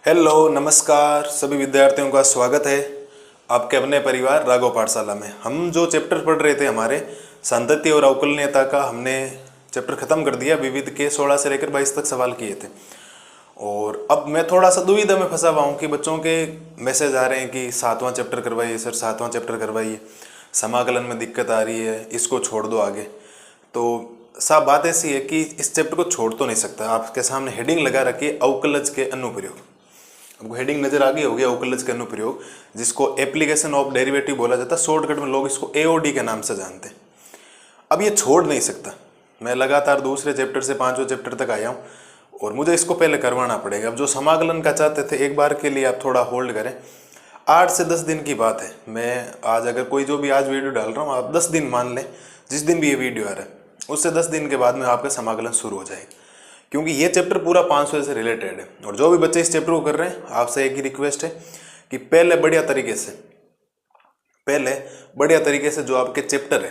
Hello नमस्कार सभी विद्यार्थियों का स्वागत है आपके अपने परिवार राघव पाठशाला में। हम जो चैप्टर पढ़ रहे थे हमारे संतति और अवकलनीयता का, हमने चैप्टर खत्म कर दिया। विविध के 16 से लेकर 22 तक सवाल किए थे और अब मैं थोड़ा सा दुविधा में फंसा हुआ हूँ कि बच्चों के मैसेज आ रहे हैं कि 7वां चैप्टर करवाइए सर, 7वां चैप्टर करवाइए, समाकलन में दिक्कत आ रही है, इसको छोड़ दो आगे। तो साफ बात ऐसी है कि इस चैप्टर को छोड़ तो नहीं सकता। आपके सामने हेडिंग लगा रखी है अवकलज के अनुप्रयोग। आपको हेडिंग नजर आ गई होगी, अवकलज के अनुप्रयोग, जिसको एप्लीकेशन ऑफ डेरिवेटिव बोला जाता है। शॉर्टकट में लोग इसको एओडी के नाम से जानते हैं। अब ये छोड़ नहीं सकता। मैं लगातार दूसरे चैप्टर से 5वें चैप्टर तक आया हूँ और मुझे इसको पहले करवाना पड़ेगा। अब जो समाकलन का चाहते थे, एक बार के लिए आप थोड़ा होल्ड करें। 8 से 10 दिन की बात है। मैं आज अगर कोई जो भी आज वीडियो डाल रहा हूँ, आप 10 दिन मान लें, जिस दिन भी ये वीडियो आ रहा है उससे 10 दिन के बाद में आपका समाकलन शुरू हो जाएगा, क्योंकि ये चैप्टर पूरा 500 से रिलेटेड है। और जो भी बच्चे इस चैप्टर को कर रहे हैं, आपसे एक ही रिक्वेस्ट है कि पहले बढ़िया तरीके से जो आपके चैप्टर है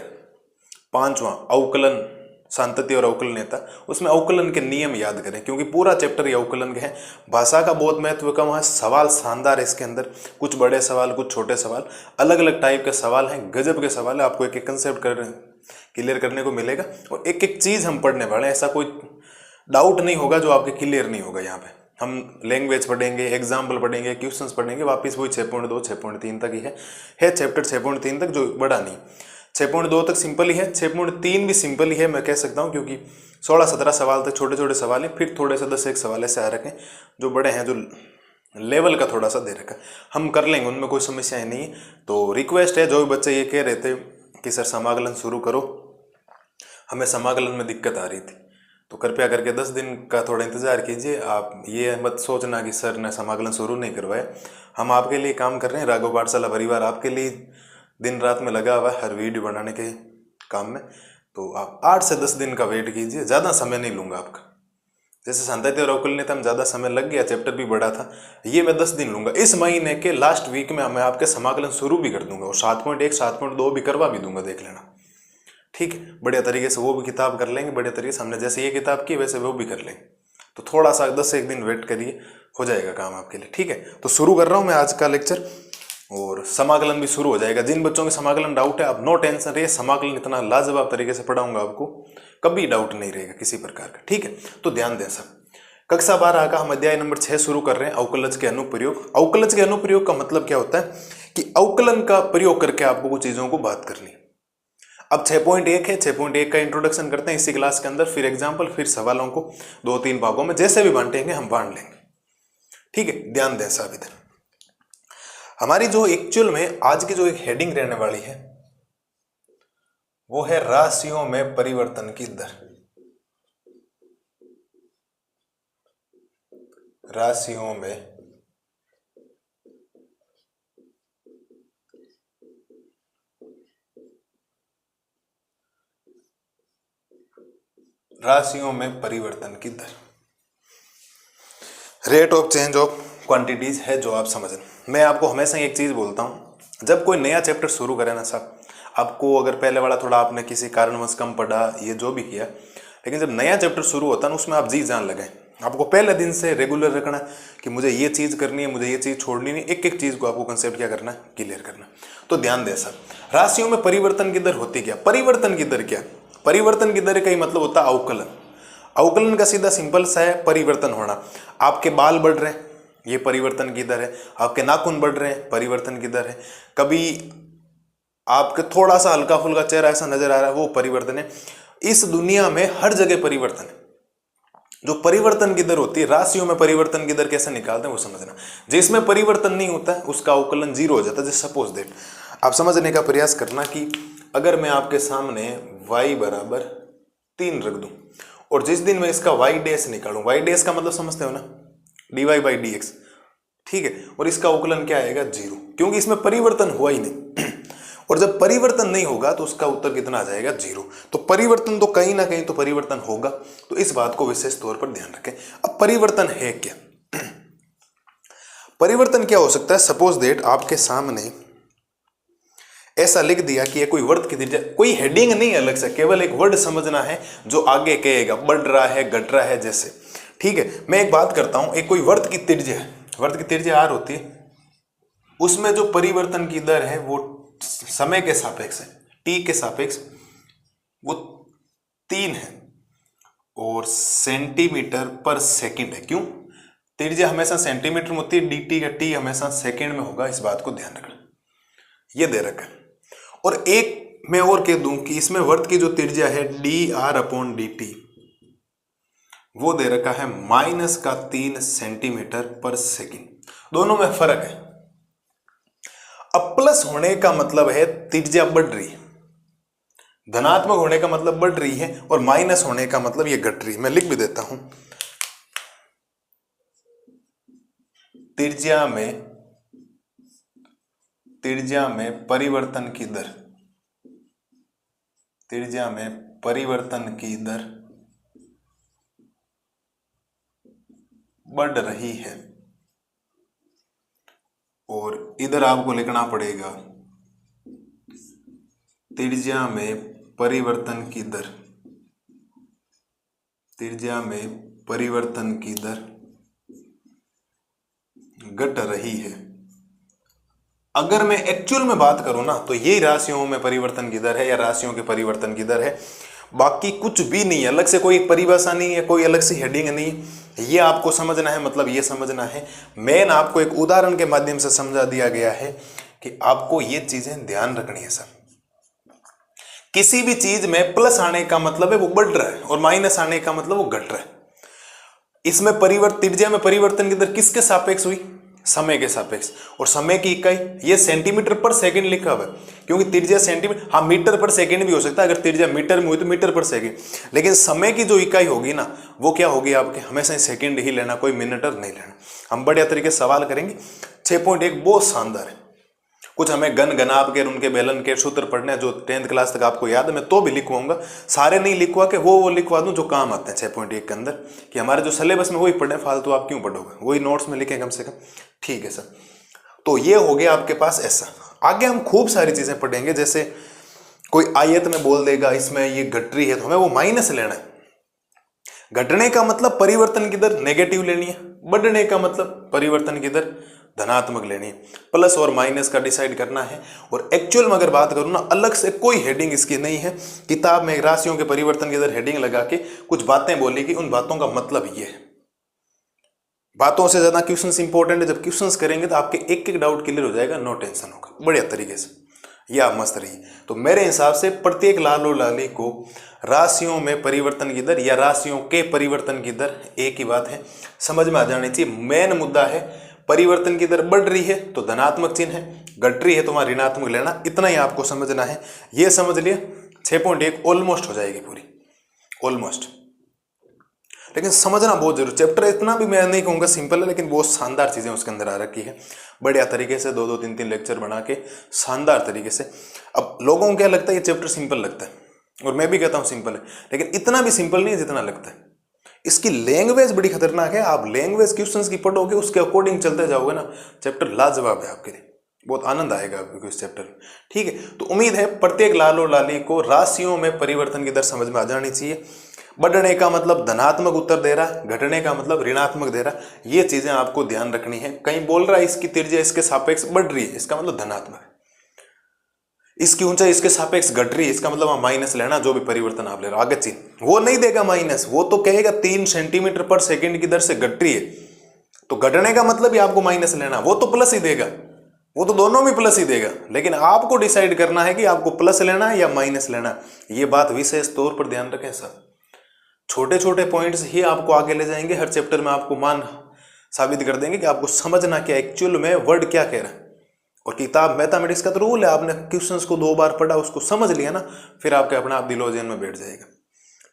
5वां अवकलन, संतति और अवकलनीयता, उसमें अवकलन के नियम याद करें, क्योंकि पूरा चैप्टर ये अवकलन के है। भाषा का बहुत महत्व कम है, सवाल शानदार है इसके अंदर, कुछ बड़े सवाल, कुछ छोटे सवाल, अलग अलग टाइप के सवाल हैं, गजब के सवाल है। आपको एक एक कंसेप्ट क्लियर करने को मिलेगा और एक एक चीज हम पढ़ने वाले हैं। ऐसा कोई डाउट नहीं होगा जो आपके क्लियर नहीं होगा। यहाँ पे हम लैंग्वेज पढ़ेंगे, एग्जाम्पल पढ़ेंगे, क्वेश्चंस पढ़ेंगे, वापस वही 6.2 6.3 तक ही है चैप्टर 6.3 तक, जो बड़ा नहीं। 6.2 तक सिंपल ही है, 6.3 भी सिंपल ही है मैं कह सकता हूँ, क्योंकि 16-17 सवाल तक छोटे छोटे सवाल हैं, फिर थोड़े से 10 एक सवाल ऐसे आ रखे जो बड़े हैं, जो लेवल का थोड़ा सा दे रखा। हम कर लेंगे, उनमें कोई समस्याएं नहीं है। तो रिक्वेस्ट है, जो भी बच्चे ये कह रहे थे कि सर समाकलन शुरू करो, हमें समाकलन में दिक्कत आ रही थी, तो कृपया करके 10 दिन का थोड़ा इंतज़ार कीजिए। आप ये मत सोचना कि सर ने समाकलन शुरू नहीं करवाया। हम आपके लिए काम कर रहे हैं, राघव पाठशाला परिवार आपके लिए दिन रात में लगा हुआ है हर वीडियो बनाने के काम में। तो आप 8 से 10 दिन का वेट कीजिए, ज़्यादा समय नहीं लूँगा आपका। जैसे संतति और अवकलनीयता में ज़्यादा समय लग गया, चैप्टर भी बड़ा था, ये मैं 10 दिन लूँगा। इस महीने के लास्ट वीक में मैं आपके समाकलन शुरू भी कर दूंगा और 7.1 7.2 भी करवा भी दूंगा, देख लेना, ठीक है। बढ़िया तरीके से वो भी किताब कर लेंगे, बढ़िया तरीके से हमने जैसे ये किताब की वैसे वो भी कर लेंगे। तो थोड़ा सा 10 से 1 दिन वेट करिए, हो जाएगा काम आपके लिए, ठीक है। तो शुरू कर रहा हूँ मैं आज का लेक्चर और समाकलन भी शुरू हो जाएगा। जिन बच्चों के समाकलन डाउट है, आप नो टेंशन रहिए, समाकलन इतना लाजवाब तरीके से पढ़ाऊंगा, आपको कभी डाउट नहीं रहेगा किसी प्रकार का, ठीक है। तो ध्यान दें सब। कक्षा 12 का हम अध्याय नंबर 6 शुरू कर रहे हैं, अवकलज के अनुप्रयोग। अवकलज के अनुप्रयोग का मतलब क्या होता है कि अवकलन का प्रयोग करके आपको कुछ चीजों को बात करनी। अब 6.1 है, 6.1 का इंट्रोडक्शन करते हैं इसी क्लास के अंदर, फिर एग्जाम्पल, फिर सवालों को 2-3 भागों में जैसे भी बांटेंगे हम बांट लेंगे, ठीक है। ध्यान दें सब इधर। हमारी जो एक्चुअल में आज की जो एक हेडिंग रहने वाली है वो है राशियों में परिवर्तन की दर। राशियों में परिवर्तन की दर, rate of change of quantities है जो आप समझ। मैं आपको हमेशा एक चीज बोलता हूं, जब कोई नया चैप्टर शुरू करे ना साहब, आपको अगर पहले वाला थोड़ा आपने किसी कारणवश कम पढ़ा, ये जो भी किया, लेकिन जब नया चैप्टर शुरू होता है ना, उसमें आप जी जान लगाएं। आपको पहले दिन से रेगुलर रखना है कि मुझे ये चीज करनी है, मुझे ये चीज छोड़नी नहीं। एक एक चीज को आपको कंसेप्ट क्या करना है, क्लियर करना। तो ध्यान दें सर, राशियों में परिवर्तन की दर होती क्या? परिवर्तन की दर क्या? परिवर्तन की दर का ही मतलब होता है अवकलन। अवकलन का सीधा सिंपल सा है परिवर्तन होना। आपके बाल बढ़ रहे हैं, ये परिवर्तन की दर है। आपके नाखून बढ़ रहे हैं, परिवर्तन की दर है। कभी आपके थोड़ा सा हल्का फुल्का चेहरा ऐसा नजर आ रहा है, वो परिवर्तन है। इस दुनिया में हर जगह परिवर्तन है। जो परिवर्तन की दर होती है, राशियों में परिवर्तन की दर कैसे निकालते हैं वो समझना। जिसमें परिवर्तन नहीं होता है उसका अवकलन 0 हो जाता है। जैसे सपोज दैट, आप समझने का प्रयास करना कि अगर मैं आपके सामने y बराबर 3 रख दूं और जिस दिन मैं इसका y डैश निकालूं, y डैश का मतलब समझते हो ना, dy/dx, ठीक है। और इसका अवकलन क्या आएगा? 0, क्योंकि इसमें परिवर्तन हुआ ही नहीं। और जब परिवर्तन नहीं होगा तो उसका उत्तर कितना आ जाएगा? 0। तो परिवर्तन तो कहीं ना कहीं तो परिवर्तन होगा, तो इस बात को विशेष तौर पर ध्यान रखें। अब परिवर्तन है क्या? परिवर्तन क्या हो सकता है? सपोज दैट आपके सामने ऐसा लिख दिया कि ये कोई वर्ड की त्रिज्या, कोई हेडिंग नहीं अलग से, केवल एक वर्ड समझना है जो आगे कहेगा, बढ़ रहा है, घट रहा है, जैसे, ठीक है। मैं एक बात करता हूं, एक कोई वर्त की त्रिज्या है, वर्त की त्रिज्या r होती है, उसमें जो परिवर्तन की दर है वो समय के सापेक्ष है, t के सापेक्ष वो 3 है और सेंटीमीटर पर सेकंड है। क्यों? त्रिज्या हमेशा सेंटीमीटर में होती है, dt का t हमेशा सेकंड में होगा, इस बात को ध्यान रखना। ये दे रखा है। और एक मैं और कह दूं कि इसमें वर्त की जो त्रिज्या है dr/dt वो दे रखा है -3 सेंटीमीटर पर सेकंड। दोनों में फर्क है। अब प्लस होने का मतलब है त्रिज्या बढ़ रही है, धनात्मक होने का मतलब बढ़ रही है, और माइनस होने का मतलब ये घट रही है। मैं लिख भी देता हूं, त्रिज्या में परिवर्तन की दर, त्रिज्या में परिवर्तन की दर बढ़ रही है, और इधर आपको लिखना पड़ेगा त्रिज्या में परिवर्तन की दर, त्रिज्या में परिवर्तन की दर घट रही है। अगर मैं एक्चुअल में बात करूं ना तो यही राशियों में परिवर्तन की दर है या राशियों के परिवर्तन की दर है, बाकी कुछ भी नहीं है, अलग से कोई परिभाषा नहीं है, कोई अलग से हेडिंग नहीं है। ये आपको समझना है, मतलब ये समझना है। मेन आपको एक उदाहरण के माध्यम से समझा दिया गया है कि आपको ये चीजें ध्यान रखनी है। सब किसी भी चीज में प्लस आने का मतलब है वो बढ़ रहा है, और माइनस आने का मतलब वो घट रहा है। इसमें त्रिज्या में परिवर्तन की दर किसके सापेक्ष हुई? समय के सापेक्ष। और समय की इकाई ये सेंटीमीटर पर सेकंड लिखा हुआ है, क्योंकि त्रिज्या सेंटीमीटर, हाँ मीटर पर सेकंड भी हो सकता है, अगर त्रिज्या मीटर में हुई तो मीटर पर सेकंड, लेकिन समय की जो इकाई होगी ना वो क्या होगी आपके, हमेशा सेकंड ही लेना, कोई मिनटर नहीं लेना। हम बढ़िया तरीके से सवाल करेंगे। 6.1 बहुत शानदार है। कुछ हमें गन गनाब के उनके बेलन के सूत्र पढ़ने हैं जो 10th क्लास तक आपको याद है, मैं तो भी लिखवाऊंगा, सारे नहीं लिखवा के वो लिखवा दूं जो काम आते हैं 6.1 के अंदर, कि हमारे जो सिलेबस में वही पढ़े, फालतू आप क्यों पढ़ोगे, वही नोट्स में लिखें कम से कम। ठीक है सर, तो ये हो गया आपके पास ऐसा। आगे हम खूब सारी चीजें पढ़ेंगे, जैसे कोई आयत में बोल देगा इसमें ये घट रही है तो हमें वो माइनस लेना है। घटने का मतलब परिवर्तन की दर नेगेटिव लेनी है, बढ़ने का मतलब परिवर्तन की दर धनात्मक लेनी है। प्लस और माइनस का डिसाइड करना है। और एक्चुअल में अगर बात करूं ना, अलग से कोई हेडिंग इसकी नहीं है। किताब में राशियों के परिवर्तन की दर हेडिंग लगा के कुछ बातें बोलेगी, उन बातों का मतलब ये है। बातों से ज्यादा क्वेश्चंस इंपॉर्टेंट है। जब क्वेश्चंस करेंगे तो आपके एक एक डाउट क्लियर हो जाएगा, नो टेंशन होगा बढ़िया तरीके से। ये आप मस्त रहिए। तो मेरे हिसाब से प्रत्येक लाल और लाली को राशियों में परिवर्तन की दर या राशियों के परिवर्तन की दर एक ही बात है, समझ में आ जानी चाहिए। मेन मुद्दा है परिवर्तन की दर बढ़ रही है तो धनात्मक चिन्ह है, घट रही है तो वहां ऋणात्मक लेना, इतना ही आपको समझना है। ये समझ लिया 6.1 ऑलमोस्ट हो जाएगी पूरी, ऑलमोस्ट। लेकिन समझना बहुत जरूरी। चैप्टर इतना भी मैं नहीं कहूँगा सिंपल है, लेकिन बहुत शानदार चीजें उसके अंदर आ रखी है, बढ़िया तरीके से 2-2, 3-3 लेक्चर बना के शानदार तरीके से। अब लोगों को क्या लगता है ये चैप्टर सिंपल लगता है, और मैं भी कहता हूँ सिंपल है, लेकिन इतना भी सिंपल नहीं है जितना लगता है। इसकी लैंग्वेज बड़ी खतरनाक है। आप लैंग्वेज क्वेश्चंस की पढ़ोगे, उसके अकॉर्डिंग चलते जाओगे ना, चैप्टर लाजवाब है आपके लिए, बहुत आनंद आएगा आपको इस चैप्टर में। ठीक है, तो उम्मीद है प्रत्येक लाल और लाली को राशियों में परिवर्तन की दर समझ में आ जानी चाहिए। बढ़ने का मतलब धनात्मक उत्तर दे रहा, घटने का मतलब ऋणात्मक दे रहा, ये चीजें आपको ध्यान रखनी है। कहीं बोल रहा है इसकी त्रिज्या इसके सापेक्ष बढ़ रही है, इसका मतलब धनात्मक है। इसकी ऊंचाई इसके सापेक्ष घट रही है, इसका मतलब आप माइनस लेना, जो भी परिवर्तन आप ले रहे हो। आगे चिन्ह वो नहीं देगा माइनस, वो तो कहेगा 3 सेंटीमीटर पर सेकंड की दर से घट रही है, तो घटने का मतलब ही आपको माइनस लेना, वो तो प्लस ही देगा, वो तो दोनों में प्लस ही देगा। लेकिन आपको डिसाइड करना है कि आपको प्लस लेना है या माइनस लेना। ये बात विशेष तौर पर ध्यान रखें सर। छोटे छोटे पॉइंट्स ही आपको आगे ले जाएंगे, हर चैप्टर में आपको मान साबित कर देंगे कि आपको समझना क्या एक्चुअल में वर्ड क्या कह रहा है। और किताब मैथमेटिक्स का तो रूल है, आपने क्वेश्चंस को 2 बार पढ़ा, उसको समझ लिया ना, फिर आपके अपने आप दिलो-जेन में बैठ जाएगा।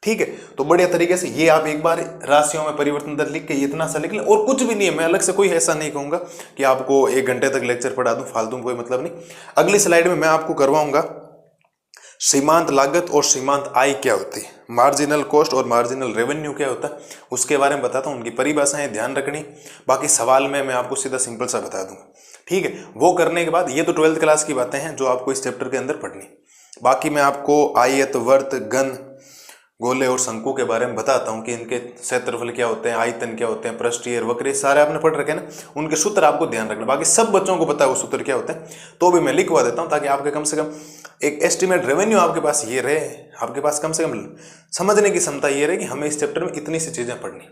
ठीक है, तो बढ़िया तरीके से ये आप एक बार राशियों में परिवर्तन दर लिख के इतना सा लिख लें, और कुछ भी नहीं है। मैं अलग से कोई ऐसा नहीं कहूंगा कि आपको 1 घंटे तक लेक्चर पढ़ा दूं, फालतू में कोई मतलब नहीं। अगली स्लाइड में मैं आपको करवाऊंगा सीमांत लागत और सीमांत आय क्या होती है, मार्जिनल कॉस्ट और मार्जिनल रेवेन्यू क्या होता है, उसके बारे में बताता हूँ। उनकी परिभाषाएं ध्यान रखनी, बाकी सवाल में मैं आपको सीधा सिंपल सा बता दूंगा। ठीक है, वो करने के बाद ये तो 12th क्लास की बातें हैं जो आपको इस चैप्टर के अंदर पढ़नी। बाकी मैं आपको आयत, वर्त, घन, गोले और शंकु के बारे में बताता हूँ कि इनके क्षेत्रफल क्या होते हैं, आयतन क्या होते हैं, पृष्ठीय वक्र, सारे आपने पढ़ रखे ना, उनके सूत्र आपको ध्यान रखना। बाकी सब बच्चों को पता है वो सूत्र क्या होते हैं, तो भी मैं लिखवा देता हूँ ताकि आपके कम से कम एक एस्टिमेट रेवेन्यू आपके पास ये रहे, आपके पास कम से कम समझने की क्षमता ये रहे कि हमें इस चैप्टर में इतनी सी चीजें पढ़नी।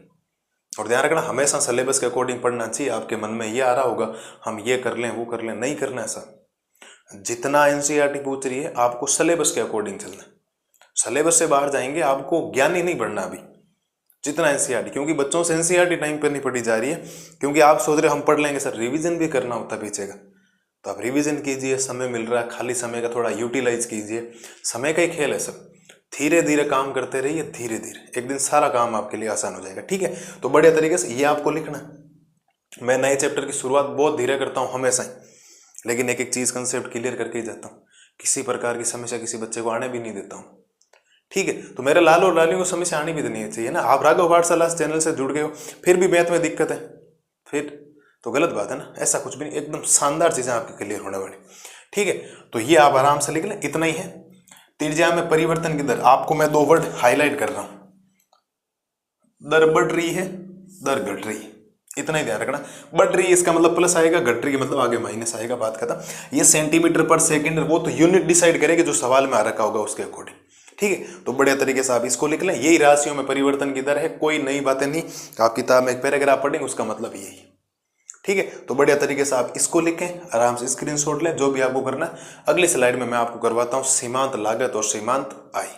और ध्यान रखना हमेशा सिलेबस के अकॉर्डिंग पढ़ना चाहिए। आपके मन में ये आ रहा होगा हम ये कर लें वो कर लें, नहीं करना ऐसा। जितना एनसीईआरटी पूछ रही है आपको सिलेबस के अकॉर्डिंग चलना। सिलेबस से बाहर जाएंगे आपको ज्ञान ही नहीं बढ़ना अभी, जितना एनसीईआरटी, क्योंकि बच्चों से एनसीईआरटी टाइम पर नहीं पढ़ी जा रही है, क्योंकि आप सोच रहे हम पढ़ लेंगे सर, रिवीजन भी करना होता है पीछे का। तो आप रिवीजन कीजिए, समय मिल रहा है, खाली समय का थोड़ा यूटिलाइज कीजिए, समय का ही खेल है सब। धीरे धीरे काम करते रहिए, धीरे धीरे एक दिन सारा काम आपके लिए आसान हो जाएगा। ठीक है, तो बढ़िया तरीके से ये आपको लिखना है। मैं नए चैप्टर की शुरुआत बहुत धीरे करता हूँ हमेशा ही, लेकिन एक एक चीज कंसेप्ट क्लियर करके ही जाता हूँ। किसी प्रकार की समस्या किसी बच्चे को आने भी नहीं देता हूँ। ठीक है, तो मेरे लाल और लालियों को समस्या आनी भी नहीं चाहिए ना। आप राघव पाठशाला चैनल से जुड़ गए हो फिर भी मैथ में दिक्कत है, फिर तो गलत बात है ना। ऐसा कुछ भी नहीं, एकदम शानदार चीजें आपकी क्लियर होने वाली। ठीक है, तो ये आप आराम से लिख लें, इतना ही है। त्रिज्या में परिवर्तन की दर, आपको मैं 2 वर्ड हाईलाइट कर रहा हूं, दर बढ़ रही है, दर घट रही है, इतना ही ध्यान रखना। बढ़ रही है इसका मतलब प्लस आएगा, घट रही है मतलब आगे माइनस आएगा, बात खत्म। ये सेंटीमीटर पर सेकंड, वो तो यूनिट डिसाइड करेगी जो सवाल में आ रखा होगा उसके अकॉर्डिंग। ठीक है, तो बढ़िया तरीके से आप इसको लिख लें। यही राशियों में परिवर्तन की दर है, कोई नई बातें नहीं। आप किताब में एक पैराग्राफ पढ़ेंगे उसका मतलब यही है। ठीक है, तो बढ़िया तरीके से आप इसको लिखें, आराम से स्क्रीनशॉट लें, जो भी आपको करना है। अगली स्लाइड में मैं आपको करवाता हूं सीमांत लागत और सीमांत आय।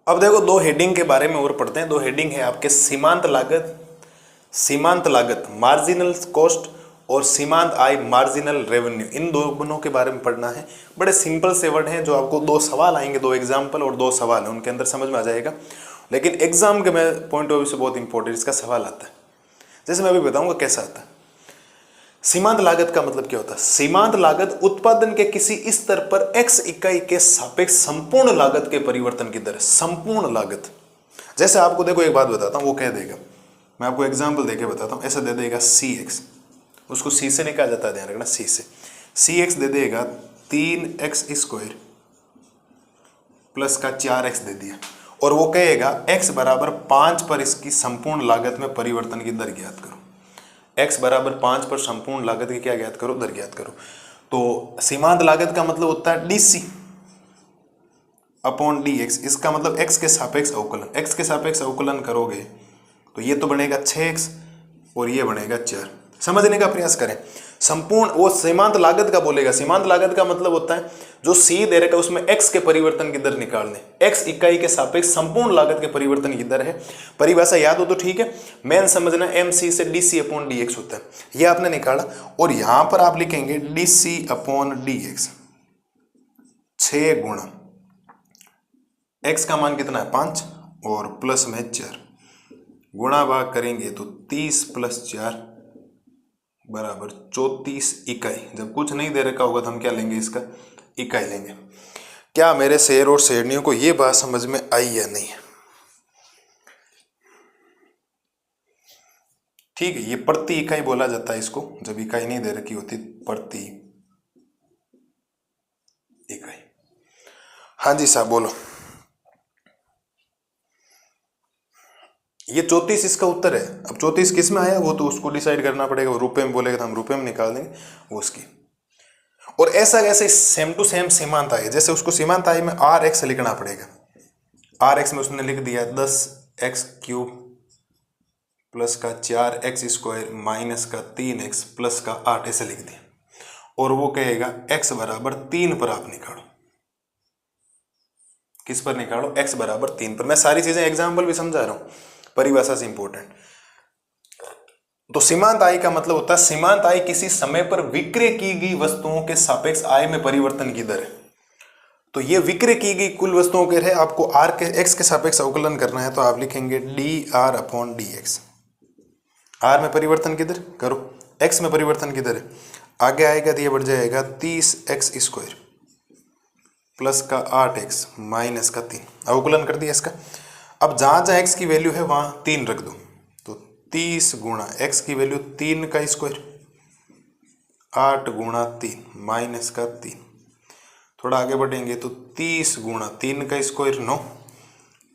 अब देखो 2 हेडिंग के बारे में और पढ़ते हैं। 2 हेडिंग है आपके सीमांत लागत मार्जिनल कॉस्ट और सीमांत आय मार्जिनल रेवेन्यू। इन दोनों के बारे में पढ़ना है। बड़े सिंपल से वर्ड हैं जो आपको 2 सवाल आएंगे, 2 एग्जाम्पल और 2 सवाल है, उनके अंदर समझ में आ जाएगा। लेकिन एग्जाम के मैं पॉइंट ऑफ व्यू से बहुत इंपॉर्टेंट इसका सवाल आता है, जैसे मैं अभी बताऊंगा कैसा आता है। सीमांत लागत का मतलब क्या होता है? सीमांत लागत उत्पादन के किसी स्तर पर x इकाई के सापेक्ष संपूर्ण लागत के परिवर्तन की दर है। संपूर्ण लागत, जैसे आपको देखो एक बात बताता हूं, वो कह देगा, मैं आपको एग्जांपल देके बताता हूं। ऐसा दे देगा cx, उसको c से निकाला जाता है, ध्यान रखना c से। cx दे देगा 3x² प्लस का 4x दे दिया, और वो कहेगा x बराबर 5 पर इसकी संपूर्ण लागत में परिवर्तन की दर ज्ञात करो। x बराबर 5 पर संपूर्ण लागत की क्या ज्ञात करो? दर ज्ञात करो। तो सीमांत लागत का मतलब होता है dc अपॉन dx। इसका मतलब x के सापेक्ष अवकलन, x के सापेक्ष अवकलन करोगे तो ये तो बनेगा 6x और ये बनेगा 4। समझने का प्रयास करें। संपूर्ण वो सीमांत लागत का बोलेगा। सीमांत लागत का मतलब होता है जो c दे रखा है उसमें x के परिवर्तन की दर निकालने। x इकाई के सापेक्ष संपूर्ण लागत के परिवर्तन की दर है। परिभाषा याद हो तो ठीक है, मेन समझना mc से dc अपॉन dx होता है। ये आपने निकाला और यहां पर आप लिखेंगे dc अपॉन dx 6 गुणा x का मान कितना है 5 और प्लस में 4, गुणा भाग करेंगे तो 30 प्लस 4 बराबर 34 इकाई। जब कुछ नहीं दे रखा होगा तो हम क्या लेंगे? इसका इकाई लेंगे। क्या मेरे शेर और शेरनियों को ये बात समझ में आई या नहीं? ठीक है, ये प्रति इकाई बोला जाता है इसको, जब इकाई नहीं दे रखी होती, प्रति इकाई। हाँ जी साहब बोलो। ये 34 इसका उत्तर है। अब 34 किस में आया वो तो उसको डिसाइड करना पड़ेगा। वो रुपए में बोलेगा तो हम रुपए में निकाल देंगे वो उसकी। और ऐसा कैसे सेम टू सेम सीमांत आय, जैसे उसको सीमांत आय में rx लिखना पड़ेगा। rx में उसने लिख दिया 10x³ प्लस का 4x² माइनस का 3x प्लस का 8 ऐसे लिख दिया। और वो कहेगा x बराबर 3 पर आप निकालो। किस पर निकालो? x बराबर 3 पर। मैं सारी चीजें एग्जाम्पल भी समझा रहा हूं, परिभाषा से इंपॉर्टेंट। तो सीमांत आय का मतलब होता है सीमांत आय किसी समय पर विक्रय की गई वस्तुओं के सापेक्ष आय में परिवर्तन की दर है। तो ये विक्रय की गई कुल वस्तुओं के है, आपको r के x के सापेक्ष अवकलन करना है तो आप लिखेंगे dr अपॉन dx। r में परिवर्तन की दर करो, x में परिवर्तन की दर है, आगे आएगा तो ये बढ़ जाएगा 30x² प्लस का 8x माइनस का 3। अवकलन कर दिया इसका। अब जहां जहां x की वैल्यू है वहां 3 रख दो, तो 30 गुणा x की वैल्यू 3 का स्क्वायर 8 गुणा 3 माइनस का 3। थोड़ा आगे बढ़ेंगे तो 30 गुणा 3 का स्क्वायर 9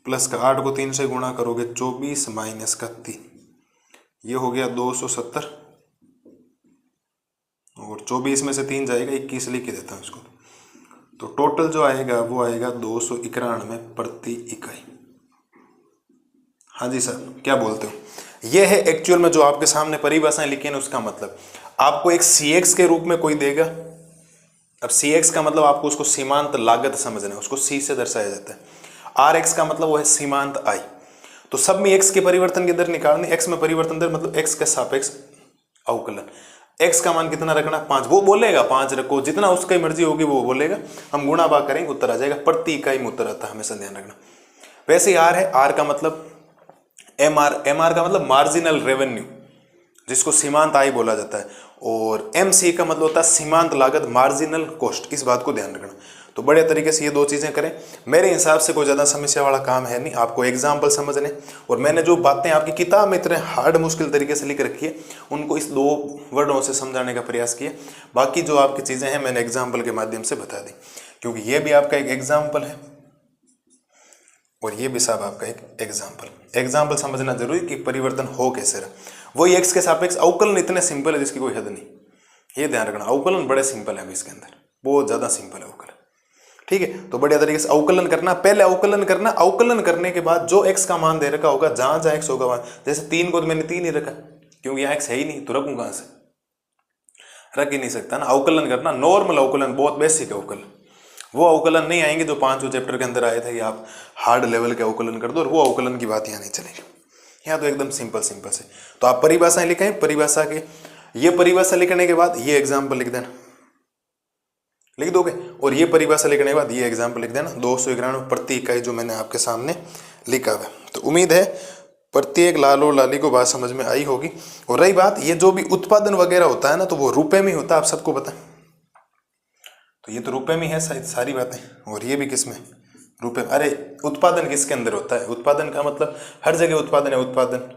प्लस का 8 को 3 से गुणा करोगे 24 माइनस का 3, ये हो गया 270, और 24 में से 3 जाएगा 21 लिख के देता हूँ इसको। तो टोटल जो आएगा वो आएगा 291 प्रति इकाई। हाँ जी सर, क्या बोलते हो? ये है एक्चुअल में जो आपके सामने परिभाषाएं लिखी है उसका मतलब। आपको एक CX के रूप में कोई देगा, अब CX का मतलब आपको उसको सीमांत लागत समझना है, उसको C से दर्शाया जाता है। RX का मतलब वो है सीमांत आय। तो सब में X के परिवर्तन की दर निकालनी, X में परिवर्तन दर मतलब X के सापेक्ष अवकलन। X का मान कितना रखना? 5, वो बोलेगा 5 रखो, जितना उसकी मर्जी होगी वो बोलेगा, हम गुणा भाग करेंगे उत्तर आ जाएगा, प्रति इकाई में उत्तर आता है, हमेशा ध्यान रखना। वैसे ही R है, R का मतलब MR का मतलब मार्जिनल रेवेन्यू, जिसको सीमांत आय बोला जाता है, और MC का मतलब होता है सीमांत लागत, मार्जिनल कॉस्ट। इस बात को ध्यान रखना। तो बड़े तरीके से ये 2 चीजें करें। मेरे हिसाब से कोई ज्यादा समस्या वाला काम है नहीं, आपको एग्जाम्पल समझने, और मैंने जो बातें आपकी किताब में इतने हार्ड मुश्किल तरीके से लिख रखी है उनको इस 2 वर्डों से समझाने का प्रयास किया। बाकी जो आपकी चीजें हैं मैंने एग्जाम्पल के माध्यम से बता दी, क्योंकि ये भी आपका एक एग्जाम्पल है और ये भी साहब आपका एक एग्जाम्पल समझना जरूरी कि परिवर्तन हो कैसे रहा। वही X के सापेक्ष अवकलन इतने सिंपल है जिसकी कोई हद नहीं, ये ध्यान रखना। अवकलन बड़े सिंपल है इसके अंदर, बहुत ज्यादा सिंपल है अवकलन। ठीक है, तो बढ़िया तरीके से अवकलन करना। पहले अवकलन करना, अवकलन करने के बाद जो X का मान दे रखा होगा, जहां जहां X होगा वहां, जैसे 3 को तो मैंने 3 ही रखा क्योंकि यहाँ X है ही नहीं, तो रखूं कहां से? रख ही नहीं सकता ना। अवकलन करना नॉर्मल अवकलन, बहुत बेसिक अवकलन, वो अवकलन नहीं आएंगे जो 5वें चैप्टर के अंदर आए थे, आप हार्ड लेवल के अवकलन कर दो, और वो अवकलन की बात यहाँ नहीं चलेगी। यहाँ तो एकदम सिंपल से। तो आप परिभाषाएं लिखें, परिभाषा के ये परिभाषा लिखने के बाद ये एग्जाम्पल लिख देना, लिख दोगे, और ये परिभाषा लिखने के बाद ये एग्जाम्पल लिख देना। 291 प्रति इकाई जो मैंने आपके सामने लिखा हुआ है। तो उम्मीद है प्रत्येक लाल और लाली को बात समझ में आई होगी। और रही बात ये जो भी उत्पादन वगैरह होता है ना, तो वो रुपए में होता है, आप सबको पता है। तो ये तो रुपए में है सारी बातें, और ये भी किस में? रुपए। अरे उत्पादन किसके अंदर होता है? उत्पादन का मतलब हर जगह उत्पादन है, उत्पादन।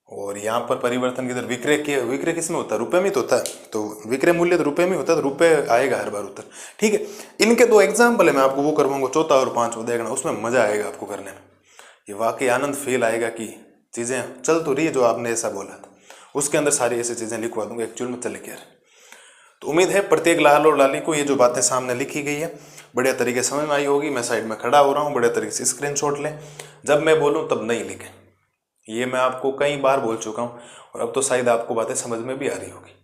और यहाँ पर परिवर्तन की दर विक्रय किस में होता है? रुपए में तो होता है। तो विक्रय मूल्य तो रुपए में होता है, तो रुपए आएगा हर बार उत्तर। ठीक है, इनके 2 एग्जाम्पल है, मैं आपको वो करवाऊंगा, 4था और 5वां, देखना उसमें मजा आएगा आपको करने में। ये वाकई आनंद फील आएगा कि चीजें चल तो रही है जो आपने ऐसा बोला था, उसके अंदर सारी ऐसी चीजें लिखवा दूंगा एक्चुअल में चले क्या रहे। तो उम्मीद है प्रत्येक लाल और लाली को ये जो बातें सामने लिखी गई है बढ़िया तरीके समझ में आई होगी। मैं साइड में खड़ा हो रहा हूँ, बढ़िया तरीके से स्क्रीनशॉट लें, जब मैं बोलूँ तब नहीं लिखें। ये मैं आपको कई बार बोल चुका हूँ, और अब तो शायद आपको बातें समझ में भी आ रही होगी।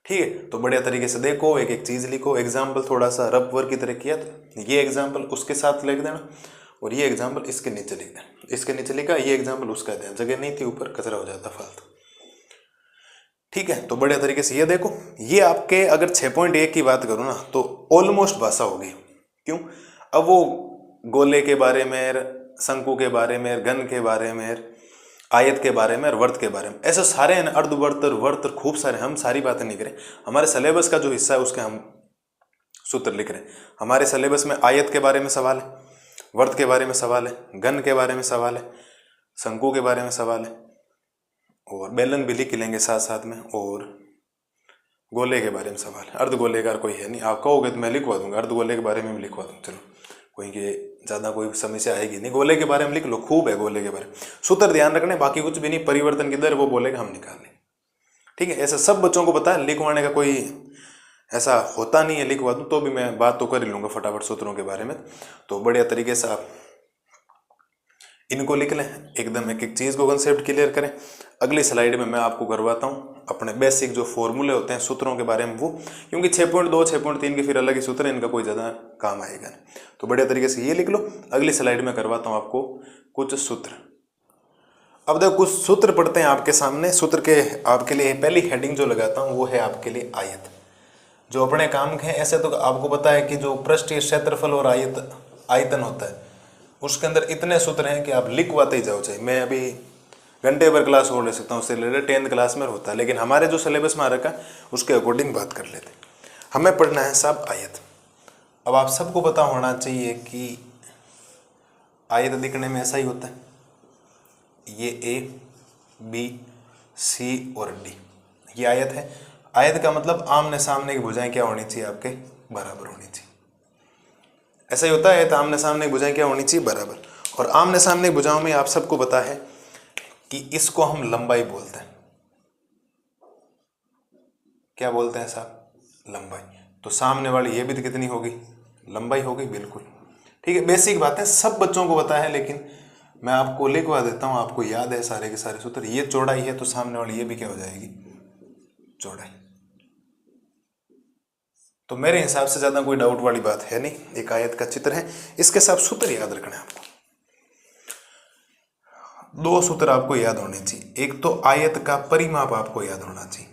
ठीक है, तो बढ़िया तरीके से देखो, एक एक चीज लिखो। एग्जाम्पल थोड़ा सा रफ वर्क की तरह किया, तो ये एग्जाम्पल उसके साथ लिख देना, और ये एग्जाम्पल इसके नीचे लिख देना। इसके नीचे लिखा, ये एग्जाम्पल उसका देना, जगह नहीं थी ऊपर, कचरा हो जाता फालतू। ठीक है, तो बढ़िया तरीके से ये देखो। ये आपके अगर 6.1 की बात करूँ ना, तो ऑलमोस्ट भाषा होगी। क्यों? अब वो गोले के बारे में, शंकु के बारे में, घन के बारे में, आयत के बारे में और वर्त के बारे में, ऐसे सारे हैं, अर्धवर्त वर्त खूब सारे। हम सारी बातें नहीं करें, हमारे सिलेबस का जो हिस्सा है उसके हम सूत्र लिख रहे हैं। हमारे सिलेबस में आयत के बारे में सवाल है, वर्त के बारे में सवाल है, घन के बारे में सवाल है, शंकु के बारे में सवाल है, और बेलन भी लिख लेंगे साथ साथ में, और गोले के बारे में सवाल है। अर्धगोलेकार कोई है नहीं, आप कहोगे तो मैं लिखवा दूंगा, अर्धगोले के बारे में भी लिखवा दूंगा। चलो कोई के ज़्यादा कोई समस्या आएगी नहीं, गोले के बारे में लिख लो, खूब है गोले के बारे में। सूत्र ध्यान रखने, बाकी कुछ भी नहीं। परिवर्तन की दर वो बोलेगा, हम निकाल लें। ठीक है, ऐसा सब बच्चों को पता है, लिखवाने का कोई ऐसा होता नहीं है। लिखवा दूँ तो भी मैं बात तो कर ही लूँगा फटाफट सूत्रों के बारे में। तो बढ़िया तरीके से आप इनको लिख लें, एकदम एक एक चीज़ को कंसेप्ट क्लियर करें। अगली स्लाइड में मैं आपको करवाता हूँ अपने बेसिक जो फॉर्मूले होते हैं सूत्रों के बारे में वो, क्योंकि 6.2 6.3 के फिर अलग ही सूत्र है, इनका कोई ज़्यादा काम आएगा नहीं। तो बढ़िया तरीके से ये लिख लो, अगली स्लाइड में करवाता हूँ आपको कुछ सूत्र। अब देखो कुछ सूत्र पढ़ते हैं आपके सामने। सूत्र के आपके लिए पहली हेडिंग जो लगाता हूँ वो है आपके लिए आयत, जो अपने काम के हैं। ऐसे तो आपको पता है कि जो पृष्ठीय क्षेत्रफल और आयतन होता है उसके अंदर इतने सूत्र हैं कि आप लिखवाते ही जाओ। चाहिए मैं अभी घंटे भर क्लास और ले सकता हूँ, उससे रिलेटेड 10th क्लास में होता है, लेकिन हमारे जो सिलेबस में आ रखा उसके अकॉर्डिंग बात कर लेते। हमें पढ़ना है साहब आयत। अब आप सबको पता होना चाहिए कि आयत दिखने में ऐसा ही होता है, ये A B C और D, ये आयत है। आयत का मतलब आमने सामने की भुजाएं क्या होनी चाहिए? आपके बराबर होनी चाहिए। ऐसा ही होता है, तो आमने सामने की भुजाएं क्या होनी चाहिए? बराबर। और आमने सामने भुजाओं में आप सबको पता है कि इसको हम लंबाई बोलते हैं। क्या बोलते हैं साहब? लंबाई। तो सामने वाली ये भी कितनी होगी? लंबाई होगी, बिल्कुल। ठीक है, बेसिक बातें सब बच्चों को पता है, लेकिन मैं आपको लिखवा देता हूं, आपको याद है सारे के सारे सूत्र। ये चौड़ाई है तो सामने वाली ये भी क्या हो जाएगी? चौड़ाई। तो मेरे हिसाब से ज्यादा कोई डाउट वाली बात है नहीं। एक आयत का चित्र है, इसके साथ सूत्र याद रखना है आपको। दो सूत्र आपको याद होने चाहिए। एक तो आयत का परिमाप आपको याद होना चाहिए।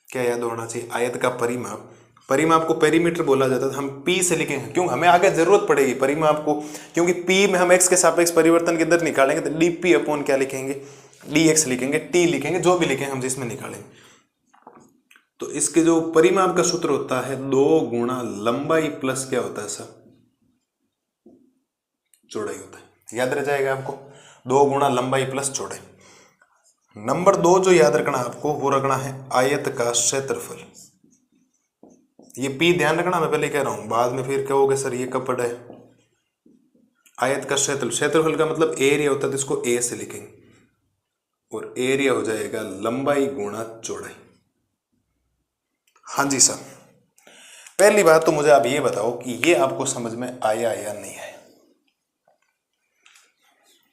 क्या याद होना चाहिए? आयत का परिमाप। परिमाप को पेरीमीटर बोला जाता है। हम पी से लिखेंगे, क्यों? हमें आगे जरूरत पड़ेगी परिमाप को, क्योंकि पी में हम एक्स के सापेक्ष परिवर्तन की दर निकालेंगे तो डीपी अपॉन क्या लिखेंगे? डीएक्स लिखेंगे, टी लिखेंगे, जो भी लिखेंगे हम जिसमें निकालेंगे। तो इसके जो परिमाप का सूत्र होता है 2 गुणा लंबाई प्लस क्या होता है सर? चौड़ाई होता है। याद रह जाएगा आपको, 2 गुणा लंबाई प्लस चौड़ाई। नंबर 2 जो याद रखना आपको, वो रखना है आयत का क्षेत्रफल। ये पी ध्यान रखना, मैं पहले कह रहा हूं, बाद में फिर कहोगे सर ये कब पढ़ा है। आयत का क्षेत्रफल का मतलब एरिया होता है, तो इसको ए से लिखेंगे और एरिया हो जाएगा लंबाई गुणा चौड़ाई। हाँ जी सर। पहली बात तो मुझे आप ये बताओ कि ये आपको समझ में आया या नहीं आया,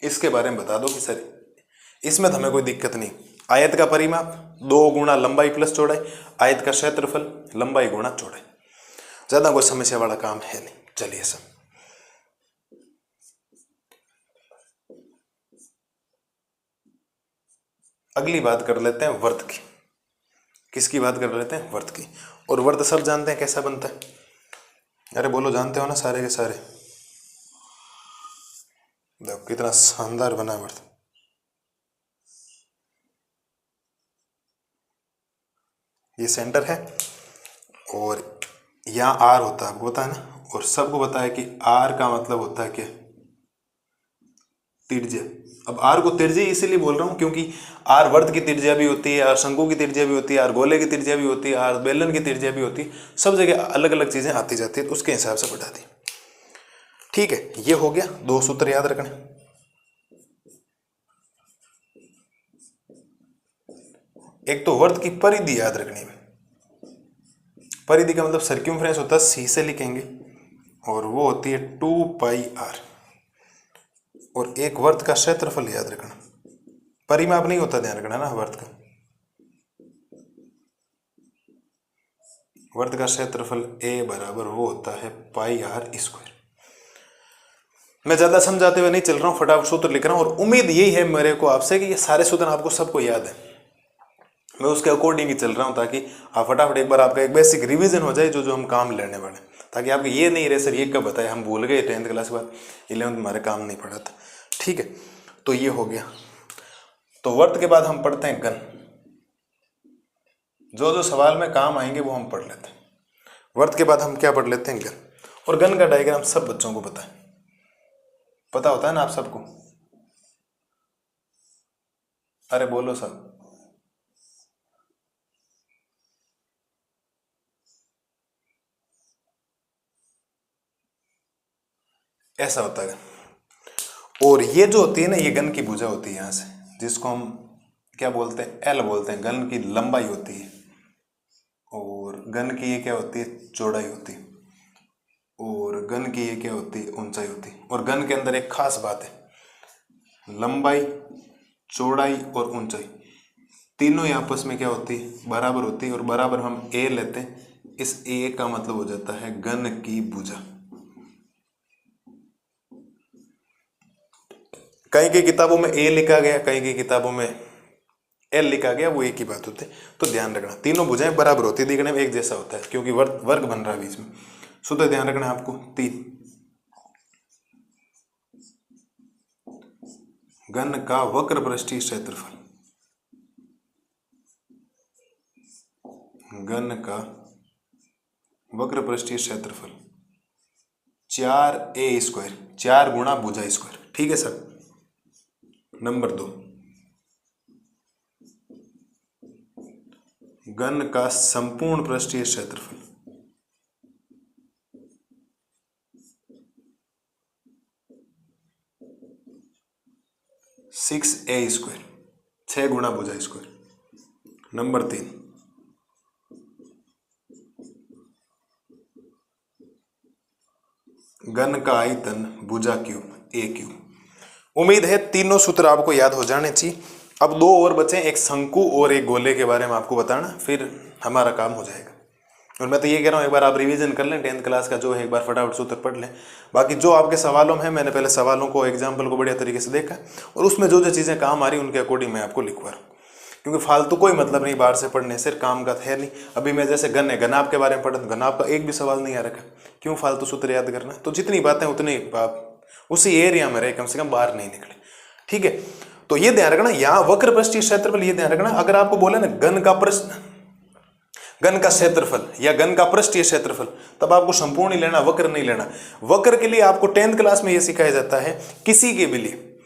इसके बारे में बता दो कि सर इसमें तो हमें कोई दिक्कत नहीं। आयत का परिमाप 2 गुणा लंबाई प्लस चौड़ाई, आयत का क्षेत्रफल लंबाई गुणा चौड़ाई, ज्यादा कोई समस्या वाला काम है नहीं। चलिए सर, अगली बात कर लेते हैं वर्त की। किसकी बात कर लेते हैं? वर्त की। और वर्त सब जानते हैं कैसा बनता है? अरे बोलो, जानते हो ना सारे के सारे? देखो कितना शानदार बना है वर्त। ये सेंटर है और यहाँ आर होता है, आपको पता है ना, और सबको पता है कि आर का मतलब होता है क्या? त्रिज्या। अब आर को त्रिज्या इसीलिए बोल रहा हूं क्योंकि आर वर्त की त्रिज्या भी होती है, आर शंकु की त्रिज्या भी होती है, आर गोले की त्रिज्या भी होती है, आर बेलन की त्रिज्या भी होती है। सब जगह अलग अलग चीजें आती जाती है, तो उसके हिसाब से बढ़ा दी। ठीक है, ये हो गया। 2 सूत्र याद रखने। एक तो वर्त की परिधि याद रखनी है। परिधि का मतलब सर्क्यूमफ्रेंस होता है, सी से लिखेंगे, और वो होती है 2 पाई आर। और एक वर्त का क्षेत्रफल याद रखना। परिमाप नहीं होता, ध्यान रखना ना वर्त का। वर्त का क्षेत्रफल ए बराबर वो होता है पाई आर स्क्वायर। मैं ज्यादा समझाते हुए नहीं चल रहा हूं, फटाफट सूत्र लिख रहा हूं, और उम्मीद यही है मेरे को आपसे कि ये सारे सूत्र आपको सबको याद है। मैं उसके अकॉर्डिंग ही चल रहा हूं ताकि आप फटाफट एक बार आपका एक बेसिक रिवीजन हो जाए, जो जो हम काम लेने वाले, ताकि आपको ये नहीं रहे सर ये कब बताया, हम भूल गए 10th क्लास के बाद, 11th हमारे काम नहीं पड़ा था। ठीक है, तो ये हो गया। तो वर्त के बाद हम पढ़ते हैं घन। जो जो सवाल में काम आएंगे वो हम पढ़ लेते हैं। वर्त के बाद हम क्या पढ़ लेते हैं? घन। और घन का डायग्राम सब बच्चों को पता है, पता होता है ना आप सबको? अरे बोलो सब। ऐसा होता है। और ये जो होती है ना, ये घन की भुजा होती है यहां से, जिसको हम क्या बोलते हैं? एल बोलते हैं। घन की लंबाई होती है, और घन की ये क्या होती है? चौड़ाई होती है। और घन की ये क्या होती है? ऊंचाई होती है। और घन के अंदर एक खास बात है, लंबाई, चौड़ाई और ऊंचाई तीनों ही आपस में क्या होती है? बराबर होती है। और बराबर हम ए लेते हैं, इस ए का मतलब हो जाता है घन की भुजा। कहीं की किताबों में ए लिखा गया, कहीं की किताबों में एल लिखा गया, वो एक ही बात होती है। तो ध्यान रखना, तीनों भुजाएं बराबर होती है, दिखने में एक जैसा होता है, क्योंकि वर्ग बन रहा है बीच में। सूत्र ध्यान रखना आपको 3। घन का वक्र पृष्ठीय क्षेत्रफल, घन का वक्र पृष्ठीय क्षेत्रफल 4a स्क्वायर, 4 गुणा भुजा स्क्वायर। ठीक है सर। नंबर 2, घन का संपूर्ण पृष्ठीय क्षेत्रफल, 6a², 6 गुणा भुजा स्क्वायर। नंबर 3, घन का आयतन भुजा क्यूब a³। उम्मीद है तीनों सूत्र आपको याद हो जाने चाहिए। अब 2 और बचे, एक शंकु और एक गोले के बारे में आपको बताना, फिर हमारा काम हो जाएगा। और मैं तो ये कह रहा हूँ एक बार आप रिवीजन कर लें 10th क्लास का जो है, एक बार फटाफट सूत्र पढ़ लें। बाकी जो आपके सवालों में है, मैंने पहले सवालों को, एग्जाम्पल को बढ़िया तरीके से देखा और उसमें जो जो चीज़ें काम आ रही उनके अकॉर्डिंग मैं आपको लिखवा रहा हूँ, क्योंकि फालतू कोई मतलब नहीं बाहर से पढ़ने से, काम का है नहीं। अभी मैं जैसे घन है, घनाभ के बारे में पढ़ा, घनाभ का एक भी सवाल नहीं आ रखा, क्यों फालतू सूत्र याद करना। तो जितनी बातें उतनी आप उसी एरिया में रहे, कम से कम बाहर नहीं निकले, ठीक है। तो ये ध्यान रखना, यहाँ वक्र पृष्ठीय क्षेत्रफल, ये ध्यान रखना, अगर आपको बोले ना घन का क्षेत्रफल या घन का पृष्ठीय क्षेत्रफल, तब आपको संपूर्ण ही लेना, वक्र नहीं लेना। वक्र के लिए आपको 10th क्लास में ये सिखाया जाता है, किसी के भी लिए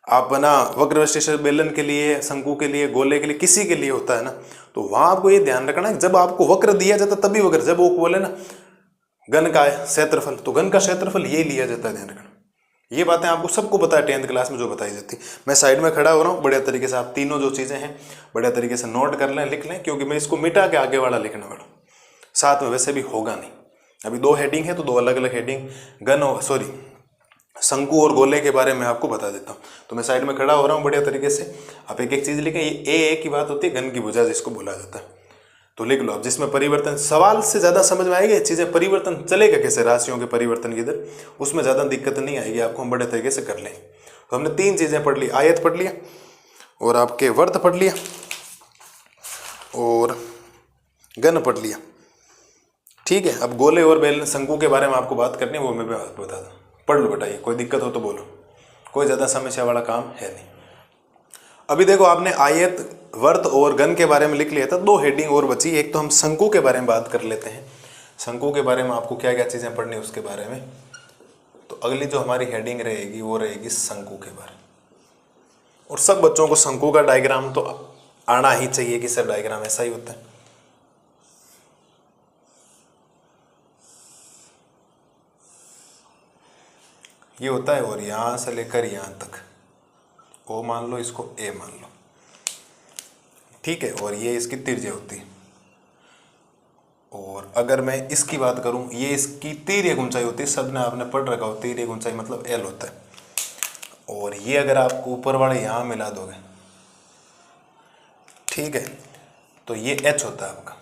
आप ना, वक्र पृष्ठीय बेलन के लिए, शंकु के लिए, गोले के लिए, किसी के लिए होता है ना, तो वहां आपको ये ध्यान रखना है, जब आपको वक्र दिया जाता तभी वक्र, जब वो बोले ना घन का क्षेत्रफल, तो घन का क्षेत्रफल ये लिया जाता है, ध्यान रखना। ये बातें आपको सबको पता है 10th क्लास में जो बताई जाती। मैं साइड में खड़ा हो रहा हूँ, बढ़िया तरीके से आप तीनों जो चीज़ें हैं बढ़िया तरीके से नोट कर लें, लिख लें, क्योंकि मैं इसको मिटा के आगे वाला लिखने वाला हूँ, साथ में वैसे भी होगा नहीं। अभी 2 हेडिंग है तो 2 अलग अलग हेडिंग शंकु और गोले के बारे में आपको बता देता हूँ। तो मैं साइड में खड़ा हो रहा हूँ बढ़िया तरीके से, आप एक एक चीज़ लिखें। ये ए की बात होती है, घन की भुजा जिसको बोला जाता है, तो लिख लो। अब जिसमें परिवर्तन, सवाल से ज़्यादा समझ में आएगी चीज़ें, परिवर्तन चलेगा कैसे, राशियों के परिवर्तन की इधर, उसमें ज़्यादा दिक्कत नहीं आएगी आपको, हम बड़े तरीके से कर लें। तो हमने 3 चीज़ें पढ़ ली, आयत पढ़ लिया और आपके वर्त पढ़ लिया और घन पढ़ लिया, ठीक है। अब गोले और बेलन शंकु के बारे में आपको बात करनी है, वो मैं आपको बता दूँ, पढ़ लो बेटा, ये कोई दिक्कत हो तो बोलो, कोई ज़्यादा समस्या वाला काम है नहीं। अभी देखो, आपने आयत, वर्त और घन के बारे में लिख लिया था, 2 हेडिंग और बची। एक तो हम शंकु के बारे में बात कर लेते हैं, शंकु के बारे में आपको क्या क्या चीज़ें पढ़नी है उसके बारे में। तो अगली जो हमारी हेडिंग रहेगी वो रहेगी शंकु के बारे में। और सब बच्चों को शंकु का डायग्राम तो आना ही चाहिए कि सर डायग्राम ऐसा ही होता है। ये होता है और यहां से लेकर यहां तक ओ मान लो, इसको ए मान लो, ठीक है। और ये इसकी त्रिज्या होती है। और अगर मैं इसकी बात करूं, ये इसकी तिर्यक ऊंचाई होती है, सब ने आपने पढ़ रखा हो, तिर्यक ऊंचाई मतलब एल होता है। और ये अगर आप ऊपर वाले यहां मिला दोगे, ठीक है, तो ये एच होता है आपका,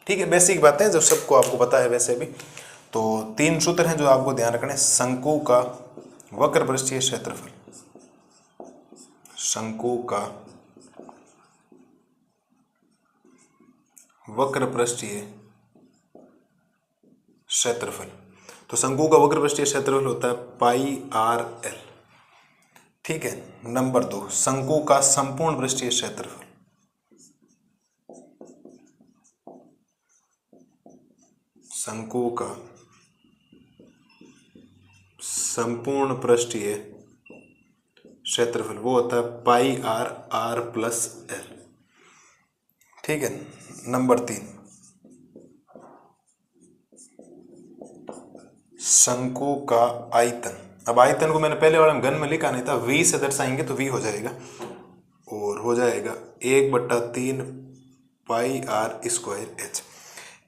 ठीक है। बेसिक बातें जो सबको आपको पता है वैसे भी। तो 3 सूत्र हैं जो आपको ध्यान रखने, शंकु का वक्र पृष्ठीय क्षेत्रफल, शंकु का वक्र पृष्ठीय क्षेत्रफल। तो शंकु का वक्र पृष्ठीय क्षेत्रफल होता है πr/l, ठीक है। नंबर 2, शंकु का संपूर्ण पृष्ठीय क्षेत्रफल, शंकु का संपूर्ण पृष्ठीय क्षेत्रफल वो होता है πr/r+l, ठीक है। नंबर 3, शंकु का आयतन। अब आयतन को मैंने पहले वाले में घन में लिखा नहीं था, v से दर्शाएंगे तो v हो जाएगा, और हो जाएगा 1/3 πr²h।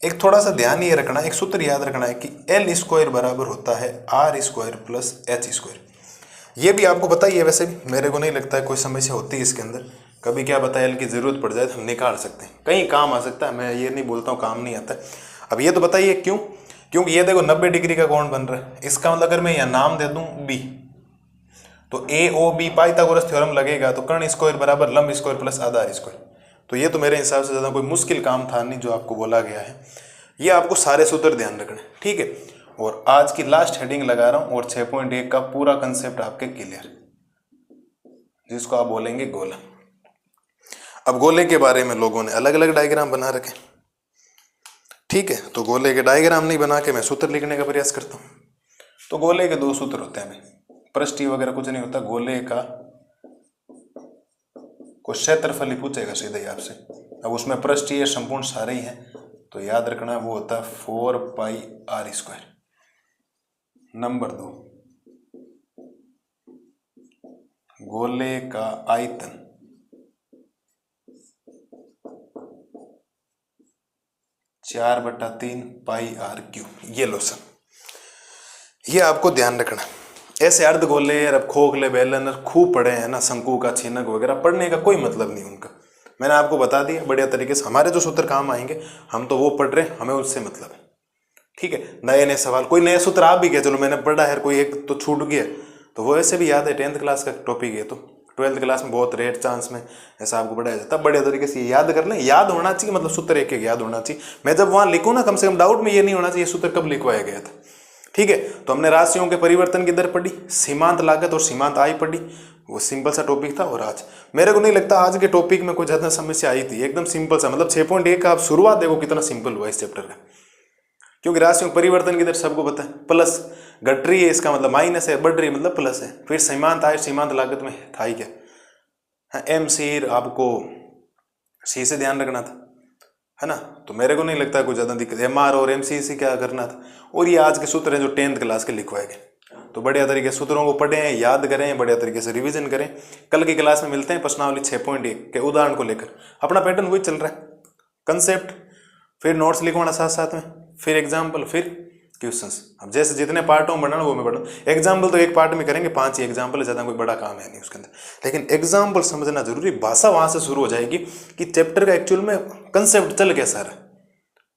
एक थोड़ा सा ध्यान ये रखना, एक सूत्र याद रखना है कि l² बराबर होता है r² प्लस h²। ये भी आपको पता ही है, वैसे भी मेरे को नहीं लगता है कोई समस्या होती है इसके अंदर। कभी क्या पता है, l की ज़रूरत पड़ जाए तो हम निकाल सकते हैं, कहीं काम आ सकता है, मैं ये नहीं बोलता हूँ काम नहीं आता। अब ये तो बताइए क्यों, क्योंकि ये देखो 90 डिग्री का कोण बन रहा है, इसका मतलब अगर मैं यहाँ नाम दे दूँ b, तो AOB पाइथागोरस थ्योरम लगेगा, तो कर्ण स्क्वायर बराबर लंब स्क्वायर प्लस आधा r स्क्वायर। तो ये तो मेरे हिसाब से ज़्यादा कोई मुश्किल काम था नहीं जो आपको बोला गया है। ये आपको सारे सूत्र ध्यान रखने, ठीक है। और आज की लास्ट हेडिंग लगा रहा हूँ, और 6.1 का पूरा कंसेप्ट आपके क्लियर, जिसको आप बोलेंगे गोला। अब गोले के बारे में लोगों ने अलग अलग डायग्राम बना रखे, ठीक है। तो गोले के डायग्राम नहीं बना के मैं सूत्र लिखने का प्रयास करता हूँ। तो गोले के 2 सूत्र होते हैं भाई, पृष्ठीय वगैरह कुछ नहीं होता। गोले का को क्षेत्रफल ही पूछेगा सीधे ही आपसे। अब उसमें पृष्ठीय संपूर्ण सारे ही हैं, तो याद रखना वो होता है 4πr²। नंबर 2, गोले का आयतन 4/3 पाई आर क्यूब। ये लो सर, ये आपको ध्यान रखना। ऐसे अर्धगोले और अब खोखले बेलन खूब पढ़े हैं ना, शंकु का छीनक वगैरह पढ़ने का कोई मतलब नहीं उनका। मैंने आपको बता दिया बढ़िया तरीके से। हमारे जो सूत्र काम आएंगे हम तो वो पढ़ रहे हैं, हमें उससे मतलब है। ठीक है, नए नए सवाल, कोई नए सूत्र आप भी कह चलो मैंने पढ़ा है, कोई एक तो छूट गया तो वो ऐसे भी याद है, 10th क्लास का टॉपिक है, तो 12th क्लास में बहुत रेयर चांस में ऐसा आपको पढ़ाया जाता है। बढ़िया तरीके से याद कर लें, याद होना चाहिए, मतलब सूत्र एक एक याद होना चाहिए। मैं जब वहां लिखूँ ना, कम से कम डाउट में ये नहीं होना चाहिए सूत्र कब लिखवाया गया था। ठीक है, तो हमने राशियों के परिवर्तन की दर पढ़ी, सीमांत लागत और सीमांत आय पढ़ी, वो सिंपल सा टॉपिक था। और आज मेरे को नहीं लगता आज के टॉपिक में कोई ज्यादा समस्या आई थी, एकदम सिंपल सा, मतलब 6.1 का आप शुरुआत देखो कितना सिंपल हुआ इस चैप्टर का। क्योंकि राशियों परिवर्तन की दर सबको पता है, प्लस घट रही है इसका मतलब माइनस है, बढ़ रही है मतलब प्लस है। फिर सीमांत आय सीमांत लागत में था ही क्या, एम सी आपको सी से ध्यान रखना था, है ना। तो मेरे को नहीं लगता कोई ज्यादा दिक्कत, एम आर और एम सी से क्या करना था। और ये आज के सूत्र हैं जो 10th क्लास के लिखवाए गए, तो बढ़िया तरीके से सूत्रों को पढ़ें, याद करें, बढ़िया तरीके से रिवीजन करें। कल की क्लास में मिलते हैं प्रश्नावली 6.1 के उदाहरण को लेकर। अपना पैटर्न वही चल रहा है, कंसेप्ट, फिर नोट्स लिखवाना साथ साथ में, फिर एग्जाम्पल, फिर क्वेश्चंस। अब जैसे जितने पार्टों में बनाना वो मैं पढ़ा। एग्जाम्पल तो एक पार्ट में करेंगे, 5 ही एग्जाम्पल है, ज़्यादा कोई बड़ा काम है नहीं उसके अंदर, लेकिन एग्जाम्पल समझना जरूरी। भाषा वहां से शुरू हो जाएगी कि चैप्टर का एक्चुअल में कंसेप्ट चल कैसा रहा,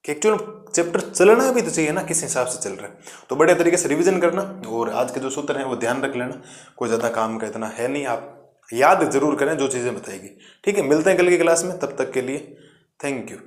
कि एक्चुअल चैप्टर चलना भी तो चाहिए ना, किस हिसाब से चल रहा है। तो बढ़िया तरीके से रिवीजन करना, और आज के जो सूत्र हैं वो ध्यान रख लेना। कोई ज़्यादा काम का इतना है नहीं, आप याद जरूर करें जो चीज़ें बताएगी। ठीक है, मिलते हैं कल की क्लास में, तब तक के लिए थैंक यू।